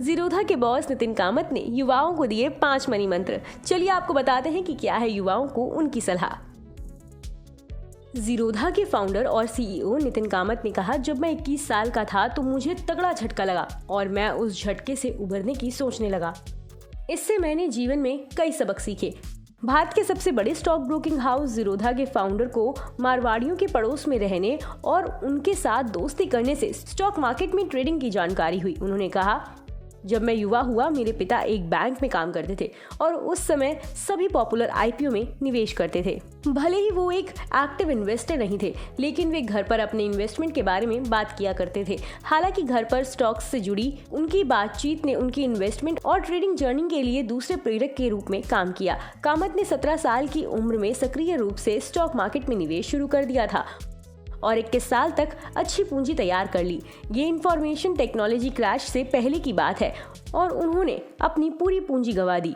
ज़ीरोधा के बॉस नितिन कामत ने युवाओं को दिए 5 मनी मंत्र। चलिए आपको बताते हैं कि क्या है युवाओं को उनकी सलाह। ज़ीरोधा के फाउंडर और सीईओ नितिन कामत ने कहा, जब मैं 21 साल का था तो मुझे तगड़ा झटका लगा और मैं उस झटके से उभरने की सोचने लगा। इससे मैंने जीवन में कई सबक सीखे। भारत के सबसे बड़े स्टॉक ब्रोकिंग हाउस ज़ीरोधा के फाउंडर को मारवाड़ियों के पड़ोस में रहने और उनके साथ दोस्ती करने से स्टॉक मार्केट में ट्रेडिंग की जानकारी हुई। उन्होंने कहा, जब मैं युवा हुआ मेरे पिता एक बैंक में काम करते थे और उस समय सभी पॉपुलर आईपीओ में निवेश करते थे। भले ही वो एक एक्टिव इन्वेस्टर नहीं थे, लेकिन वे घर पर अपने इन्वेस्टमेंट के बारे में बात किया करते थे। हालांकि घर पर स्टॉक्स से जुड़ी उनकी बातचीत ने उनकी इन्वेस्टमेंट और ट्रेडिंग जर्नी के लिए दूसरे प्रेरक के रूप में काम किया। कामत ने 17 साल की उम्र में सक्रिय रूप से स्टॉक मार्केट में निवेश शुरू कर दिया था और 21 साल तक अच्छी पूंजी तैयार कर ली। ये इंफॉर्मेशन टेक्नोलॉजी क्रैश से पहले की बात है और उन्होंने अपनी पूरी पूंजी गंवा दी।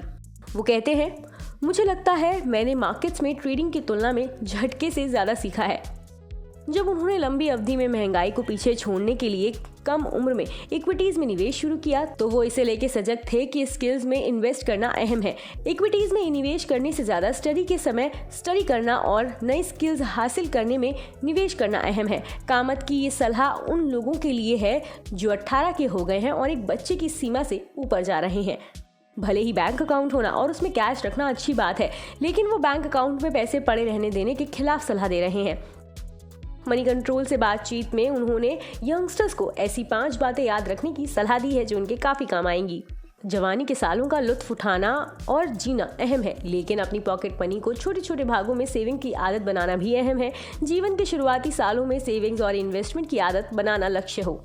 वो कहते हैं, मुझे लगता है मैंने मार्केट्स में ट्रेडिंग की तुलना में झटके से ज़्यादा सीखा है। जब उन्होंने लंबी अवधि में महंगाई को पीछे छोड़ने के लिए कम उम्र में इक्विटीज में निवेश शुरू किया तो वो इसे लेके सजग थे कि स्किल्स में इन्वेस्ट करना अहम है। इक्विटीज में निवेश करने से ज्यादा स्टडी के समय स्टडी करना और नई स्किल्स हासिल करने में निवेश करना अहम है। कामत की ये सलाह उन लोगों के लिए है जो 18 के हो गए हैं और एक बच्चे की सीमा से ऊपर जा रहे हैं। भले ही बैंक अकाउंट होना और उसमें कैश रखना अच्छी बात है, लेकिन वो बैंक अकाउंट में पैसे पड़े रहने देने के खिलाफ सलाह दे रहे हैं। मनी कंट्रोल से बातचीत में उन्होंने यंगस्टर्स को ऐसी 5 बातें याद रखने की सलाह दी है जो उनके काफी काम आएंगी। जवानी के सालों का लुत्फ उठाना और जीना अहम है, लेकिन अपनी पॉकेट मनी को छोटे छोटे भागों में सेविंग की आदत बनाना भी अहम है। जीवन के शुरुआती सालों में सेविंग्स और इन्वेस्टमेंट की आदत बनाना लक्ष्य हो।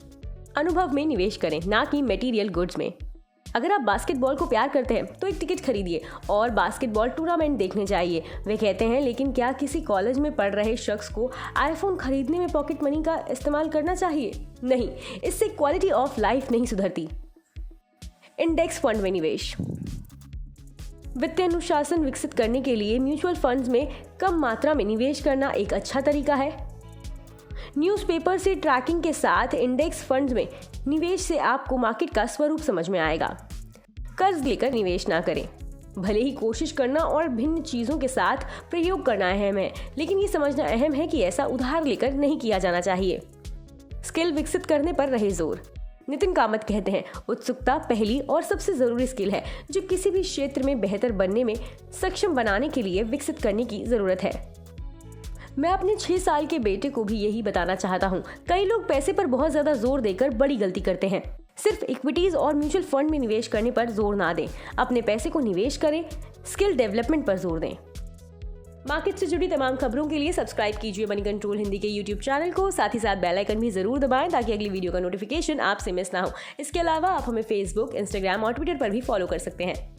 अनुभव में निवेश करें, ना कि मटेरियल गुड्स में। अगर आप बास्केटबॉल को प्यार करते हैं तो एक टिकट खरीदिए और बास्केटबॉल टूर्नामेंट देखने जाइए। वे कहते हैं, लेकिन क्या किसी कॉलेज में पढ़ रहे शख्स को आईफोन खरीदने में पॉकेट मनी का इस्तेमाल करना चाहिए? नहीं, इससे क्वालिटी ऑफ लाइफ नहीं सुधरती। इंडेक्स फंड में निवेश। वित्तीय अनुशासन विकसित करने के लिए म्यूचुअल फंड्स में कम मात्रा में निवेश करना एक अच्छा तरीका है। न्यूज़पेपर से ट्रैकिंग के साथ इंडेक्स फंड्स में निवेश से आपको मार्केट का स्वरूप समझ में आएगा। कर्ज लेकर निवेश ना करें। भले ही कोशिश करना और भिन्न चीजों के साथ प्रयोग करना अहम है, लेकिन ये समझना अहम है कि ऐसा उधार लेकर नहीं किया जाना चाहिए। स्किल विकसित करने पर रहे जोर। नितिन कामत कहते हैं, उत्सुकता पहली और सबसे जरूरी स्किल है जो किसी भी क्षेत्र में बेहतर बनने में सक्षम बनाने के लिए विकसित करने की जरूरत है। मैं अपने 6 साल के बेटे को भी यही बताना चाहता हूँ। कई लोग पैसे पर बहुत ज्यादा जोर देकर बड़ी गलती करते हैं। सिर्फ इक्विटीज और म्यूचुअल फंड में निवेश करने पर जोर ना दें। अपने पैसे को निवेश करें, स्किल डेवलपमेंट पर जोर दें। मार्केट से जुड़ी तमाम खबरों के लिए सब्सक्राइब कीजिए मनी कंट्रोल हिंदी के यूट्यूब चैनल को। साथ ही साथ बेल आइकन भी जरूर दबाएं ताकि अगली वीडियो का नोटिफिकेशन आपसे मिस ना हो। इसके अलावा आप हमें फेसबुक, इंस्टाग्राम और ट्विटर पर भी फॉलो कर सकते हैं।